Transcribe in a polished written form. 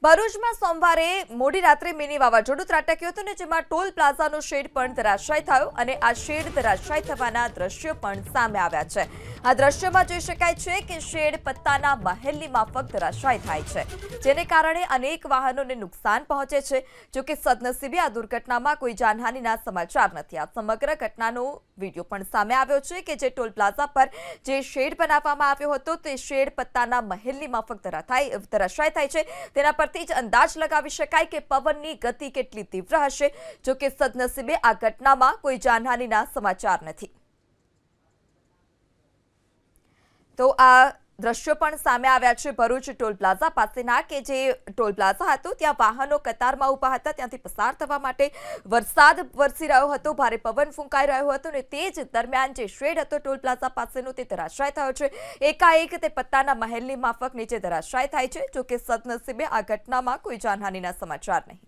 ભરૂચમાં સોમવારે મોડી રાત્રે મિની વાવાઝોડું ત્રાટક્યું હતું ને જેમાં ટોલ પ્લાઝાનો શેડ પણ ધરાશાયી થયો અને આ શેડ ધરાશાયી થવાના દ્રશ્યો પણ સામે આવ્યા છે। આ દ્રશ્યમાં જોઈ શકાય છે કે શેડ પત્તાના મહેલની માફક ધરાશાયી થાય છે, જેને કારણે અનેક વાહનોને નુકસાન પહોંચે છે। જો કે સદનસીબે આ દુર્ઘટનામાં કોઈ જાનહાનિના સમાચાર નથી। આ સમગ્ર ઘટનાનો વિડીયો પણ સામે આવ્યો છે કે જે ટોલ પ્લાઝા પર જે શેડ બનાવવામાં આવ્યો હતો તે શેડ પત્તાના મહેલની માફક ધરાશાયી થાય છે। તેના પરથી જ અંદાજ લગાવી શકાય કે પવનની ગતિ કેટલી તીવ્ર હશે। જો કે સદનસીબે આ ઘટનામાં કોઈ જાનહાનિના સમાચાર નથી। તો આ દ્રશ્યો પણ સામે આવ્યા છે ભરૂચ ટોલ પ્લાઝા પાસેના કે જે ટોલ પ્લાઝા હતો ત્યાં વાહનો કતારમાં ઊભા હતા, ત્યાંથી પસાર થવા માટે વરસાદ વરસી રહ્યો હતો, ભારે પવન ફૂંકાઈ રહ્યો હતો અને તે જ દરમિયાન જે શેડ હતો ટોલ પ્લાઝા પાસેનો તે ધરાશાયી થયો છે। એકાએક તે પત્તાના મહેલની માફક નીચે ધરાશાયી થાય છે। જો કે સદનસીબે આ ઘટનામાં કોઈ જાનહાનિના સમાચાર નહીં।